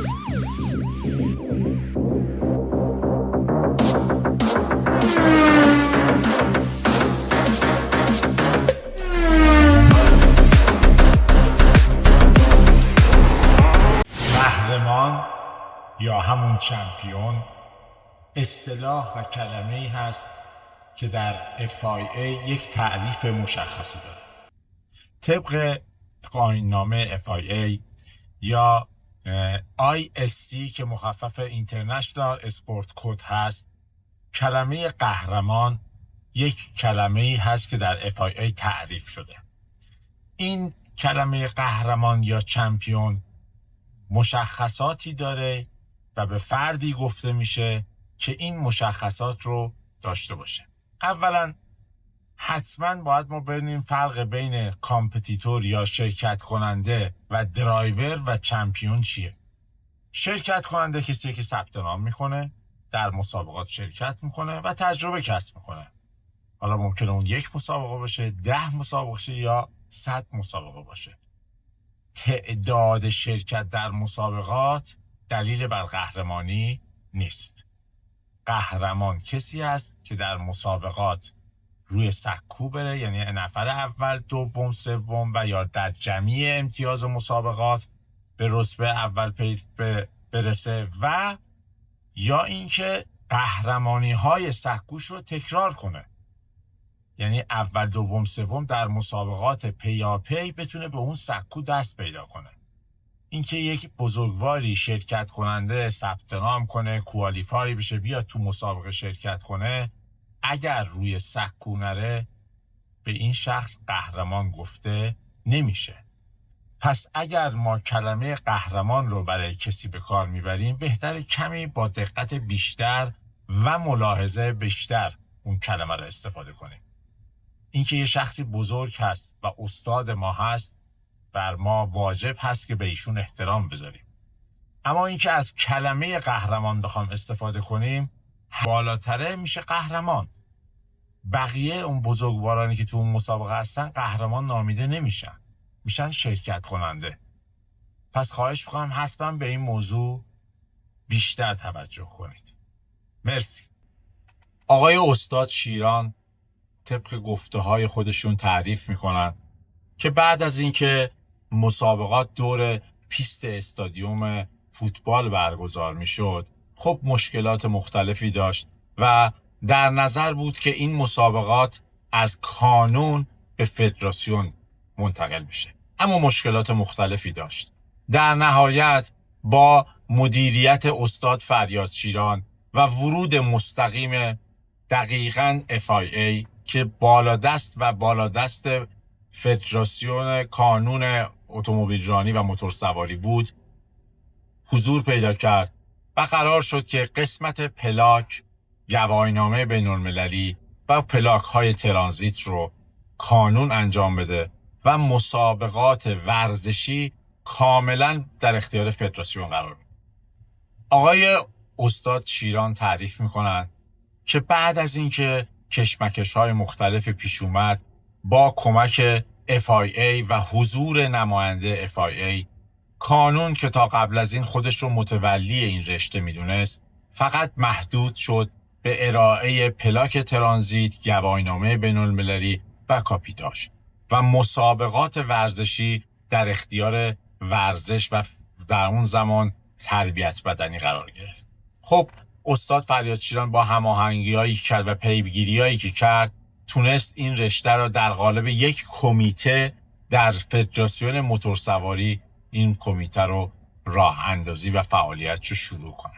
قهرمان یا همون چمپیون اصطلاح و کلمه‌ای هست که در FIA یک تعریف مشخصی داره. طبق قانون‌نامه FIA یا ISC که مخفف International Sport Code هست، کلمه قهرمان یک کلمه‌ای هست که در FIA تعریف شده. این کلمه قهرمان یا چمپیون مشخصاتی داره و به فردی گفته میشه که این مشخصات رو داشته باشه. اولا حتما باید ما بدونیم فرق بین کامپتیتور یا شرکت کننده و درایور و چمپیون چیه. شرکت کننده کسیه که ثبت نام میکنه، در مسابقات شرکت میکنه و تجربه کسب میکنه. حالا ممکنه اون 1 مسابقه باشه، 10 مسابقه باشه یا 100 مسابقه باشه. تعداد شرکت در مسابقات دلیل بر قهرمانی نیست. قهرمان کسی است که در مسابقات روی سکو بره، یعنی نفر اول، دوم، سوم و یا در جمعی امتیاز مسابقات به رتبه اول برسه و یا اینکه قهرمانی های سکوش رو تکرار کنه، یعنی اول، دوم، سوم در مسابقات پیاپی بتونه به اون سکو دست پیدا کنه. اینکه یک بزرگواری شرکت کننده ثبت نام کنه، کوالیفای بشه، بیاد تو مسابقه شرکت کنه، اگر روی سکو نره به این شخص قهرمان گفته نمیشه. پس اگر ما کلمه قهرمان رو برای کسی به کار میبریم، بهتره کمی با دقت بیشتر و ملاحظه بیشتر اون کلمه رو استفاده کنیم. اینکه یه شخصی بزرگ هست و استاد ما هست، بر ما واجب هست که به ایشون احترام بذاریم. اما اینکه از کلمه قهرمان بخوام استفاده کنیم، بالاتره میشه قهرمان. بقیه اون بزرگوارانی که تو اون مسابقه هستن قهرمان نامیده نمیشن، میشن شرکت کننده. پس خواهش میکنم حتما به این موضوع بیشتر توجه کنید. مرسی. آقای استاد شیران طبق گفته های خودشون تعریف میکنن که بعد از اینکه مسابقات دور پیست استادیوم فوتبال برگزار میشد، خب مشکلات مختلفی داشت و در نظر بود که این مسابقات از کانون به فدراسیون منتقل بشه، اما مشکلات مختلفی داشت. در نهایت با مدیریت استاد فریاد شیران و ورود مستقیم دقیقاً FIA که بالادست فدراسیون کانون اتومبیل رانی و موتورسواری بود، حضور پیدا کرد و قرار شد که قسمت پلاک، گواهینامه بین‌المللی و پلاک های ترانزیت رو کانون انجام بده و مسابقات ورزشی کاملا در اختیار فدراسیون قرار بده. آقای استاد شیران تعریف میکنن که بعد از اینکه کشمکش های مختلف پیش اومد، با کمک FIA و حضور نماینده FIA، کانون که تا قبل از این خودش رو متولی این رشته میدونست، فقط محدود شد به ارائه پلاک ترانزیت، گواهینامه بین‌المللی و کاپیتاژ و مسابقات ورزشی در اختیار ورزش و در اون زمان تربیت بدنی قرار گرفت. خب استاد فریاد شیران با هماهنگی‌هایی که کرد و پیگیری‌هایی که کرد، تونست این رشته را در قالب یک کمیته در فدراسیون موتورسواری این کمیته رو راه اندازی و فعالیت رو شروع کنه.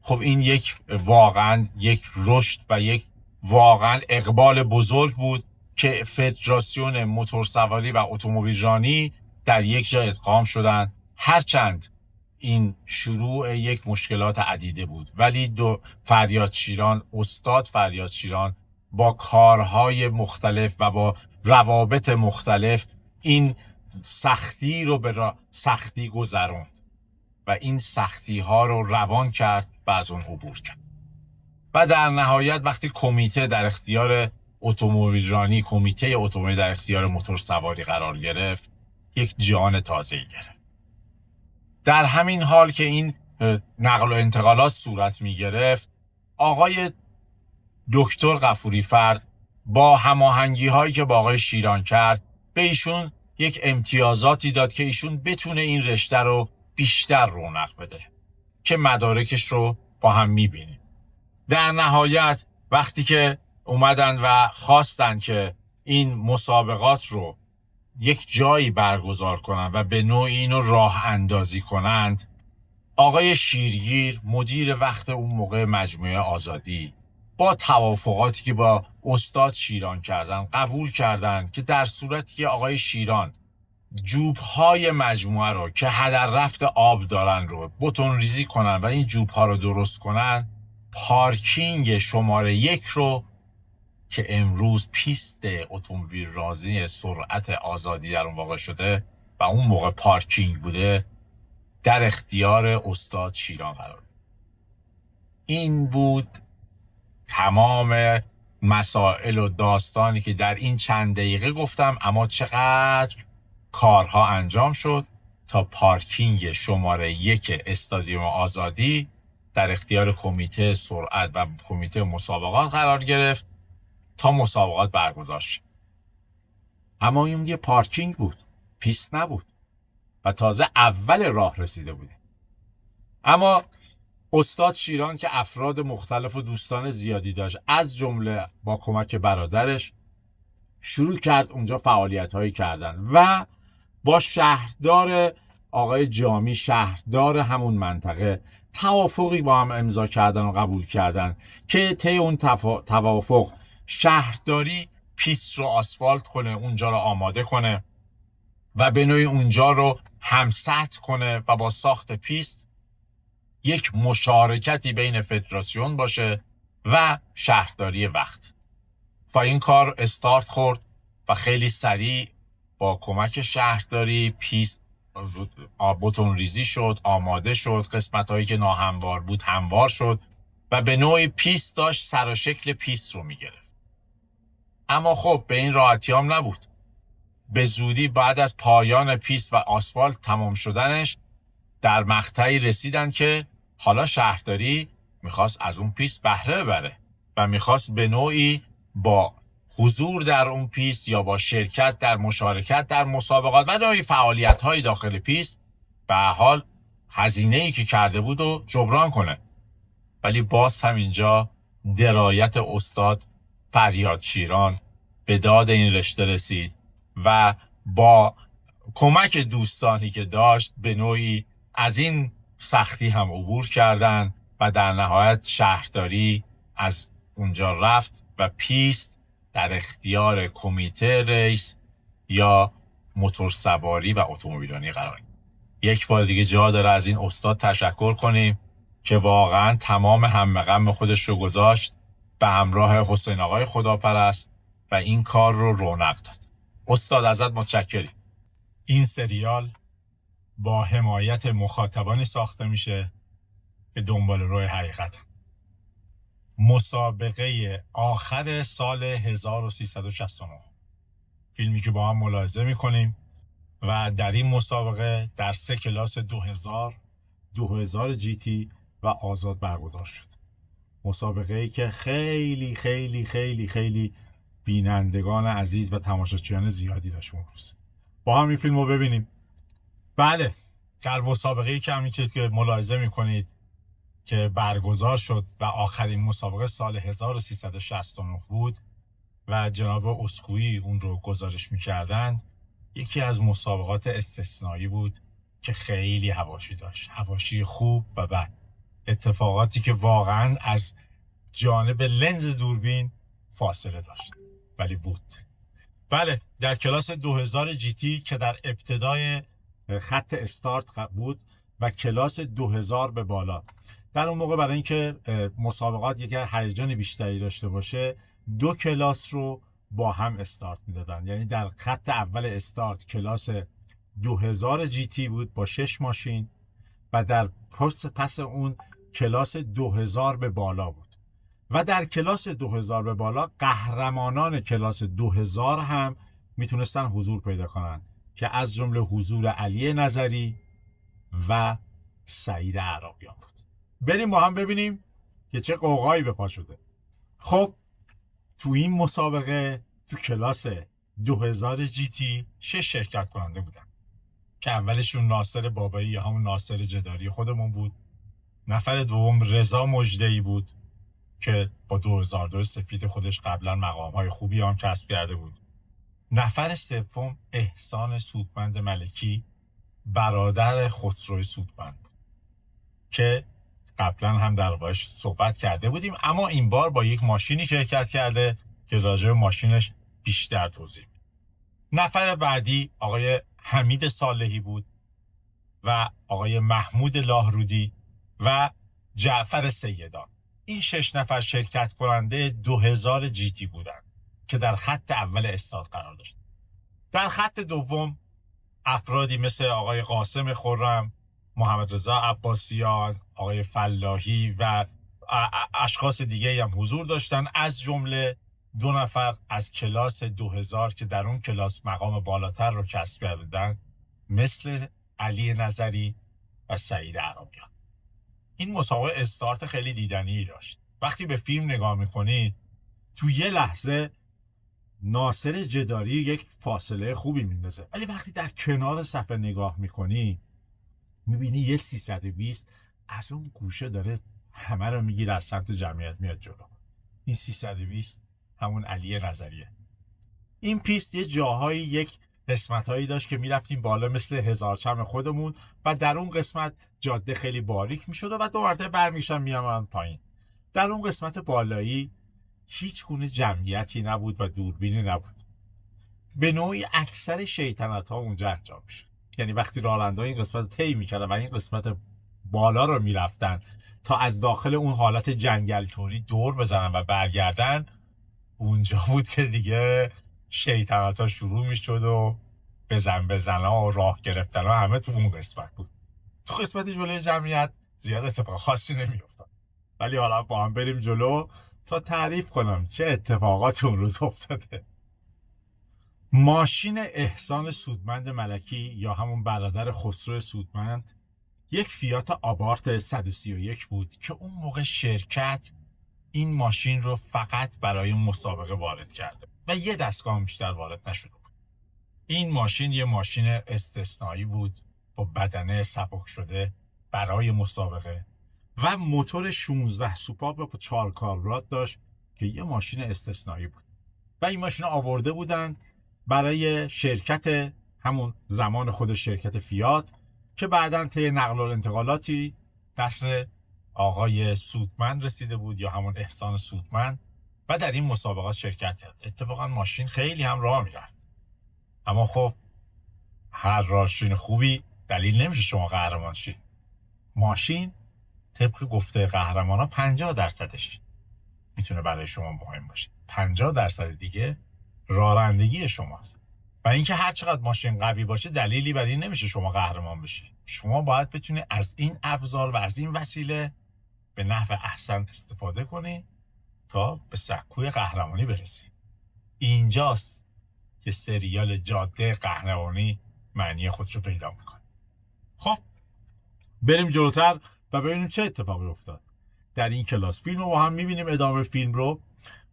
خب این واقعا یک رشد و یک واقعا اقبال بزرگ بود که فدراسیون موتورسواری و اتومبیل رانی در یک جا ادغام شدند. هرچند این شروع یک مشکلات عدیده بود، ولی استاد فریاد شیران با کارهای مختلف و با روابط مختلف این سختی رو به سختی گذروند و این سختی ها رو روان کرد و از اون عبور کرد. و در نهایت وقتی کمیته در اختیار اتومبیل رانی، کمیته اتومبیل در اختیار موتورسواری قرار گرفت، یک جان تازه‌ای گرفت. در همین حال که این نقل و انتقالات صورت می گرفت، آقای دکتر غفوری فرد با هماهنگی هایی که با آقای شیران کرد به ایشون یک امتیازاتی داد که ایشون بتونه این رشته رو بیشتر رونق بده که مدارکش رو با هم میبینیم. در نهایت وقتی که اومدن و خواستن که این مسابقات رو یک جایی برگزار کنن و به نوعی اینو راه اندازی کنند، آقای شیرگیر مدیر وقت اون موقع مجموعه آزادی با توافقاتی که با استاد شیران کردن قبول کردن که در صورتی که آقای شیران جوب‌های مجموعه رو که هدر رفت آب دارن رو بتون ریزی کنن و این جوب‌ها رو درست کنن، پارکینگ شماره 1 رو که امروز پیست اتومبیل رازی سرعت آزادی در اون واقع شده و اون موقع پارکینگ بوده، در اختیار استاد شیران قرار داد. این بود تمام مسائل و داستانی که در این چند دقیقه گفتم، اما چقدر کارها انجام شد تا پارکینگ شماره 1 استادیوم آزادی در اختیار کمیته سرعت و کمیته مسابقات قرار گرفت تا مسابقات برگزار شد. اما این یه پارکینگ بود، پیست نبود و تازه اول راه رسیده بوده. اما استاد شیران که افراد مختلف و دوستان زیادی داشت، از جمله با کمک برادرش، شروع کرد اونجا فعالیت‌هایی کردن و با شهردار آقای جامی، شهردار همون منطقه، توافقی با هم امضا کردن و قبول کردن که طی اون توافق شهرداری پیست رو آسفالت کنه، اونجا رو آماده کنه و به نوعی اونجا رو همسطح کنه و با ساخت پیست یک مشارکتی بین فدراسیون باشه و شهرداری وقت. و این کار استارت خورد و خیلی سریع با کمک شهرداری پیست بتون ریزی شد، آماده شد، قسمت هایی که ناهموار بود هموار شد و به نوعی پیست داشت سر و شکل پیست رو میگرفت. اما خب به این راحتی هم نبود. به زودی بعد از پایان پیست و آسفالت تمام شدنش در مقطعی رسیدن که حالا شهرداری میخواست از اون پیست بهره ببره و میخواست به نوعی با حضور در اون پیست یا با شرکت در مشارکت در مسابقات و نوعی فعالیت های داخل پیست به حال هزینه‌ای که کرده بود و جبران کنه. ولی باز هم اینجا درایت استاد فریاد شیران به داد این رشته رسید و با کمک دوستانی که داشت به نوعی از این سختی هم عبور کردن و در نهایت شهرداری از اونجا رفت و پیست در اختیار کمیته ریس یا موتورسواری و اتومبیلرانی قرار گرفت. یک بار دیگه جا داره از این استاد تشکر کنیم که واقعا تمام هم غم خودش رو گذاشت به همراه حسین آقای خداپرست و این کار رو رونق داد. استاد ازت متشکریم. این سریال با حمایت مخاطبانی ساخته میشه که دنبال روی حقیقت. مسابقه آخر سال 1369 فیلمی که با هم ملاحظه میکنیم و در این مسابقه در 3 کلاس 2000 جی تی و آزاد برگزار شد. مسابقه ای که خیلی خیلی خیلی خیلی بینندگان عزیز و تماشاچیان زیادی داشت اون روز. با هم این فیلم رو ببینیم. بله، در مسابقه ای که همین که ملاحظه میکنید که برگزار شد و آخرین مسابقه سال 1369 بود و جناب اسکویی اون رو گزارش میکردند، یکی از مسابقات استثنایی بود که خیلی حواشی داشت، حواشی خوب و بد، اتفاقاتی که واقعا از جانب لنز دوربین فاصله داشت ولی بود. بله، در کلاس 2000 جی تی که در ابتدای خط استارت بود و کلاس 2000 به بالا، در اون موقع برای اینکه مسابقات یک هیجان بیشتری داشته باشه 2 کلاس رو با هم استارت میدادن. یعنی در خط اول استارت کلاس 2000 جی تی بود با 6 ماشین و در پس اون کلاس 2000 به بالا بود و در کلاس 2000 به بالا قهرمانان کلاس 2000 هم میتونستن حضور پیدا کنن که از جمله حضور علی نظری، و سعید اعرابیان بود. بریم با هم ببینیم که چه قوقایی به پا شده. خب تو این مسابقه تو کلاس 2000 جی تی 6 شرکت کننده بودن که اولشون ناصر بابایی یا همون ناصر جداری خودمون بود. نفر دوم رضا مجدهی بود که با 2002 سفید خودش قبلا مقام‌های خوبی هم کسب کرده بود. نفر سوم احسان سودمند ملکی برادر خسرو سودمند بود که قبلا هم دربارش صحبت کرده بودیم، اما این بار با یک ماشینی شرکت کرده که راجع به ماشینش بیشتر توضیح میدم. نفر بعدی آقای حمید صالحی بود و آقای محمود لاهرودی و جعفر سیدان. این 6 نفر شرکت کننده 2000 جی تی بودند که در خط اول استاد قرار داشت. در خط دوم افرادی مثل آقای قاسم خرم، محمد رضا عباسیان، آقای فلاحی و اشخاص دیگه هم حضور داشتن، از جمله 2 نفر از کلاس 2000 که در اون کلاس مقام بالاتر رو کسب کردن مثل علی نظری و سعید اعرابیان. این مسابقه استارت خیلی دیدنی داشت. وقتی به فیلم نگاه میکنید تو یه لحظه ناصر جداری یک فاصله خوبی میندازه، ولی وقتی در کنار صفحه نگاه میکنی میبینی یه 320 از اون گوشه داره همه رو میگیره، از سمت جمعیت میاد جلو. این 320 همون علی نظریه. این پیست یه جاهایی یک قسمتهایی داشت که میرفتیم بالا مثل هزار چم خودمون و در اون قسمت جاده خیلی باریک میشد و 2 مرتبه برمیگشتن میامدن پایین. در اون قسمت بالایی هیچ گونه جمعیتی نبود و دوربینی نبود. به نوعی اکثر شیطنت ها اونجا انجام میشد. یعنی وقتی راننده این قسمت طی میکردن و این قسمت بالا رو میرفتن تا از داخل اون حالت جنگل توری دور بزنن و برگردن، اونجا بود که دیگه شیطنت ها شروع میشد و بزن ها و راه گرفتن ها همه تو اون قسمت بود. تو قسمت جلوی جمعیت زیاد اتفاق خاصی نمیافتاد. ولی حالا با هم بریم جلو تا تعریف کنم چه اتفاقات اون روز افتاده. ماشین احسان سودمند ملکی یا همون برادر خسرو سودمند یک فیات آبارت 131 بود که اون موقع شرکت این ماشین رو فقط برای مسابقه وارد کرده و یه دستگاه بیشتر وارد نشده بود. این ماشین یه ماشین استثنایی بود با بدنه سبک شده برای مسابقه و موتور 16 سوپا با 4 کاربرات داشت که یه ماشین استثنایی بود و این ماشین آورده بودن برای شرکت همون زمان خود شرکت فیات که بعداً طی نقل و انتقالاتی دست آقای سودمند رسیده بود یا همون احسان سودمند و در این مسابقات شرکت کرد. اتفاقا ماشین خیلی هم راه میرفت، اما خب هر ماشین خوبی دلیل نمیشه شما قهرمان شید. ماشین طبق گفته قهرمانا 50%ش میتونه برای شما مهم باشه، 50% دیگه رانندگی شماست. و اینکه هر چقدر ماشین قوی باشه دلیلی بر این نمیشه شما قهرمان بشی. شما باید بتونی از این ابزار و از این وسیله به نحو احسن استفاده کنی تا به سکوی قهرمانی برسی. اینجاست که سریال جاده قهرمانی معنی خودش رو پیدا میکنه. خب بریم جلوتر و ببینیم چه اتفاقی افتاد در این کلاس. فیلم رو با هم میبینیم، ادامه فیلم رو،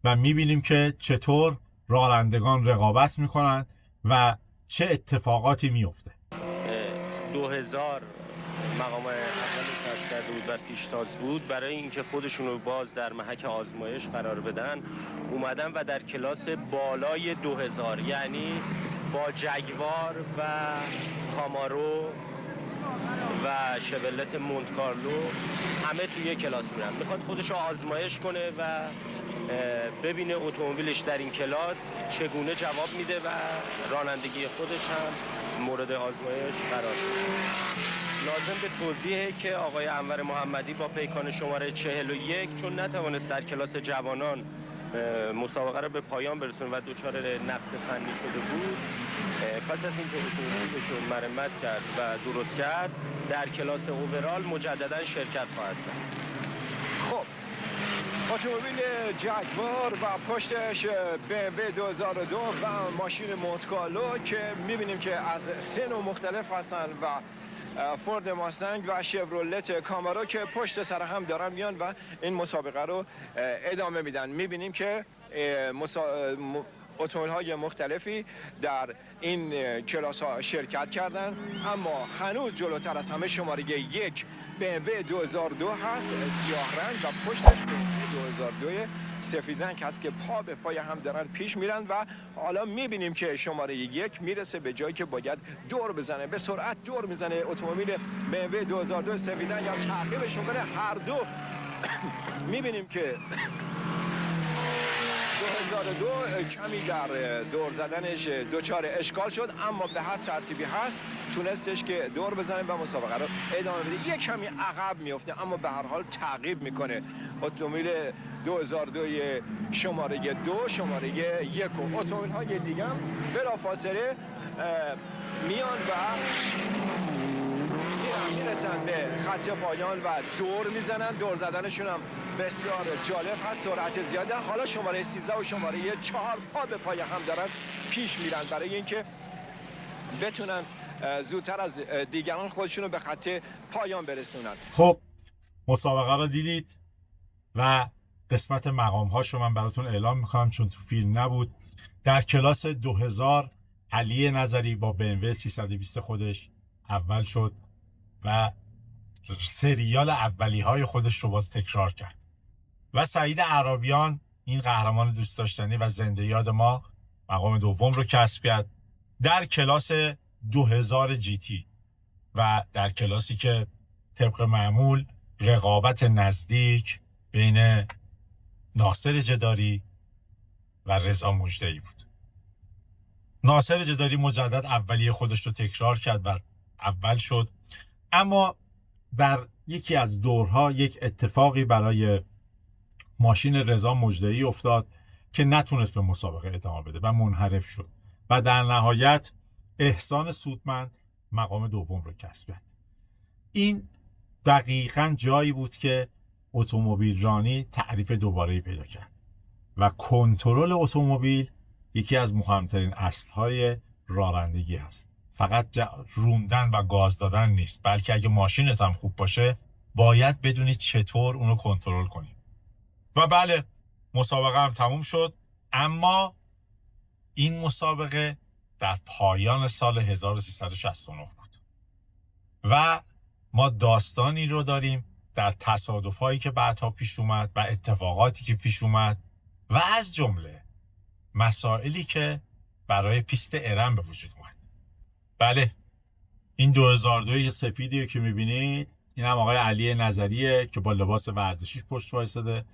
و میبینیم که چطور رانندگان رقابت میکنن و چه اتفاقاتی میفته. 2000 مقام اول کسب کرده بود و پیشتاز بود. برای اینکه خودشون رو باز در محک آزمایش قرار بدن اومدن و در کلاس بالای 2000 یعنی با جگوار و کامارو و شولت مونت کارلو همه توی کلاس میرن. میخواد خودش رو آزمایش کنه و ببینه اتومبیلش در این کلاس چگونه جواب میده و رانندگی خودش هم مورد آزمایش قرار میده. لازم به توضیحه که آقای انور محمدی با پیکان شماره 41 چون نتوانست در کلاس جوانان مسابقه رو به پایان برسونه و دچار نقص فنی شده بود، پس از اینکه اتومبیلش رو مرمت کرد و درست کرد در کلاس اوورال مجددا شرکت خواهد کرد. خب اتومبیل جگوار و پشتش BMW 2002 و ماشین مونت کارلو که میبینیم که از سه نوع مختلف هستن و فورد ماستنگ و شورولت کامارو که پشت سر هم دارن میان و این مسابقه رو ادامه میدن. میبینیم که اتومبیل‌های مختلفی در این کلاس ها شرکت کردن، اما هنوز جلوتر از همه شماره 1 BMW 2002 هست، سیاه رنگ و پشتش BMW 2002 سفید رنگ هست که پا به پای هم دارن پیش میرن و حالا میبینیم که شماره 1 میرسه به جایی که باید دور بزنه، به سرعت دور میزنه اتومبیل BMW 2002 سفید رنگ، یا تعقیبش میکنه. هر دو میبینیم که 2002 کمی در دور زدنش دچار اشکال شد، اما به هر ترتیبی هست تونستش که دور بزنه و مسابقه رو ادامه بده. یک کمی عقب میفته اما به هر حال تعقیب میکنه اتومبیل 2002 شماره 2 شماره 1 و اتومبیل های دیگه هم بلافاصله میان و میرسن به خط پایان و دور میزنن. دور زدنشون هم بسیار جالب هست، سرعت زیاده. حالا شماره 13 و شماره 4 پا به پای هم دارن پیش میرن برای اینکه بتونن زودتر از دیگران خودشون رو به خط پایان برسونن. خب مسابقه رو دیدید و قسمت مقام هاشو من براتون اعلام میکنم چون تو فیلم نبود. در کلاس 2000 علی نظری با BMW 320 خودش اول شد و سریال اولی های خودش رو باز تکرار کرد و سعید عرابیان، این قهرمان دوست داشتنی و زنده یاد ما، مقام دوم رو کسب کرد در کلاس 2000 GT و در کلاسی که طبق معمول رقابت نزدیک بین ناصر جداری و رضا مجدهی بود. ناصر جداری مجدد اولیه خودش رو تکرار کرد و اول شد، اما در یکی از دورها یک اتفاقی برای ماشین رضا مجدهی افتاد که نتونست به مسابقه ادامه بده و منحرف شد و در نهایت احسان سودمند مقام دوم رو کسب کرد. این دقیقاً جایی بود که اتومبیل رانی تعریف دوباره‌ای پیدا کرد و کنترل اتومبیل یکی از مهمترین اصل‌های رانندگی است. فقط روندن و گاز دادن نیست، بلکه اگه ماشینت هم خوب باشه باید بدونی چطور اونو کنترل کنی. و بله، مسابقه هم تموم شد، اما این مسابقه در پایان سال 1369 بود و ما داستانی رو داریم در تصادفایی که بعدها پیش اومد و اتفاقاتی که پیش اومد و از جمله مسائلی که برای پیست ارم به وجود اومد. بله، این 2002 سفیدی که میبینید این هم آقای علی نظریه که با لباس ورزشیش پشت وایساده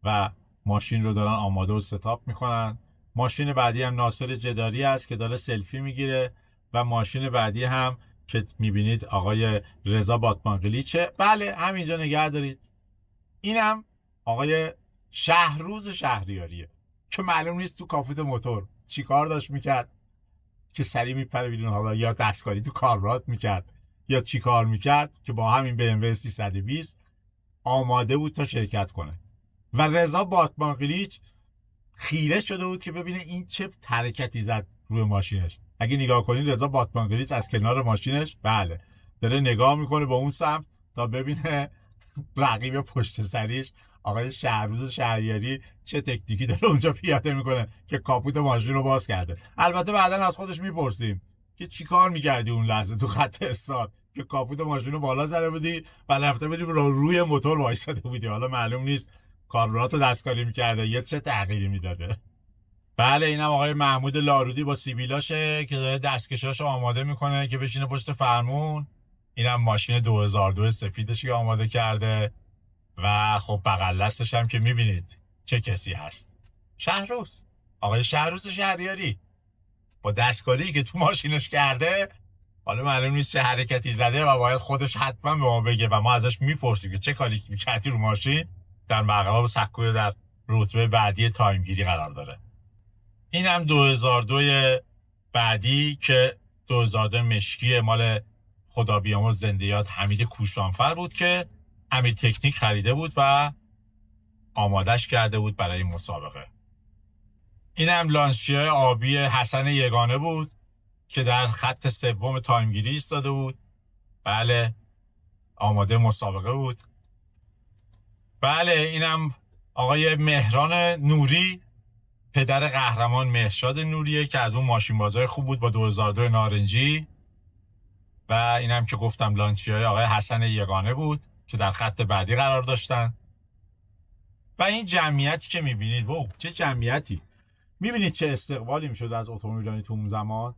و ماشین رو دارن آماده و ستاپ میکنن. ماشین بعدی هم ناصر جداری است که داره سلفی میگیره و ماشین بعدی هم که میبینید آقای رضا باتمانقلیچه. بله، همینجا نگه دارید. اینم آقای شهروز شهریاریه که معلوم نیست تو کاپوت موتور چی کار داشت میکرد که سری میپره بیرون، حالا یا دستکاری تو کاربرات میکرد یا چی کار میکرد که با همین BMW 320 آماده بود تا شرکت کنه و رضا باتمانقلیچ خیره شده بود که ببینه این چه حرکتی زد روی ماشینش. اگه نگاه کنید رضا باتمانقلیچ از کنار ماشینش بله داره نگاه میکنه به اون سمت تا ببینه رقیب پشت سریش آقای شهروز شهریاری چه تکنیکی داره اونجا پیاده میکنه که کاپوت ماشین رو باز کرده. البته بعدا از خودش میپرسیم که چی کار میکردی اون لحظه تو خط استارت که کاپوت ماشین رو بالا زده بودی و رفته بودی روی موتور وایساده بودی. حالا معلوم نیست کاربرات رو دستکاری میکرده یا چه تغییری میداده. بله، اینم آقای محمود لارودی با سیبیلاشه که داره دستکشاشو آماده میکنه که بشینه پشت فرمون. اینم ماشین 2002 سفیدش که آماده کرده و خب بغل دستش هم که میبینید چه کسی هست. شهروز، آقای شهروز شهریاری با دستکاری که تو ماشینش کرده. حالا معلوم نیست چه حرکتی زده و باید خودش حتما به ما بگه و ما ازش میپرسیم که چه کاری کردی رو ماشین. در مقام سکوی در رتبه بعدی تایمگیری قرار داره. این هم 2002 بعدی که 2002 مشکی مال خدا بیامرز زنده یاد حمید کوشانفر بود که امیر تکنیک خریده بود و آمادش کرده بود برای مسابقه. این هم لانچیای آبی حسن یگانه بود که در خط سوم تایمگیری ایستاده بود بله آماده مسابقه بود. بله اینم آقای مهران نوری، پدر قهرمان مهرشاد نوریه که از اون ماشین بازای خوب بود با 2002 نارنجی. و اینم که گفتم لانچیای آقای حسن یگانه بود که در خط بعدی قرار داشتن. و این جمعیتی که میبینید، چه جمعیتی، میبینید چه استقبالی میشد از اتومبیلرانی تو اون زمان.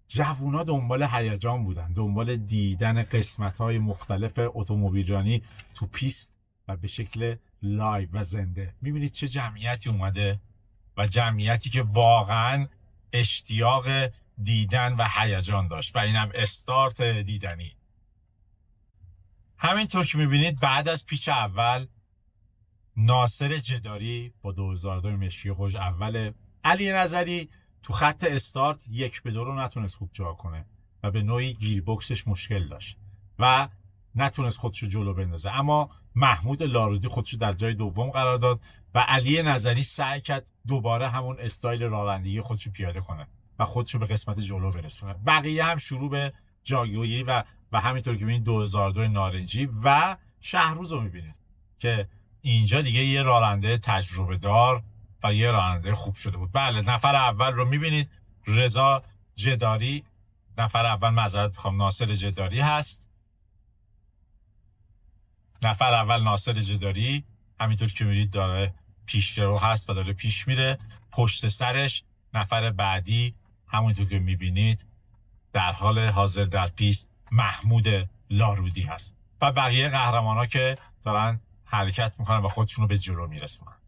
جوونا دنبال هیجان بودن، دنبال دیدن قسمت‌های مختلف اتومبیلرانی تو پیست و به شکل لایو و زنده. میبینید چه جمعیتی اومده و جمعیتی که واقعا اشتیاق دیدن و هیجان داشت و اینم استارت دیدنی. همینطور که میبینید بعد از پیچ اول ناصر جداری با 2002 مشکی خوش اول، علی نظری تو خط استارت 1-2 رو نتونست خوب جا کنه و به نوعی گیربکسش مشکل داشت و نتونست خودشو جلو بندازه، اما محمود لاروی خودشو در جای دوم قرار داد و علی نظری سعی کرد دوباره همون استایل رانندگی خودشو پیاده کنه و خودشو به قسمت جلو برسونه. بقیه هم شروع به جاگیری و همینطور که میبینید 2002 نارنجی و شهروز رو میبینید که اینجا دیگه یه راننده تجربه دار و یه راننده خوب شده بود. بله نفر اول رو میبینید رضا جداری، نفر اول معذرت میخوام ناصر جداری هست. نفر اول ناصر جداری همینطور که میبینید داره پیش رو هست و داره پیش میره. پشت سرش نفر بعدی همونطور که میبینید در حال حاضر در پیست محمود لارودی هست و بقیه قهرمان ها که دارن حرکت میکنن و خودشونو به جلو میرسونن.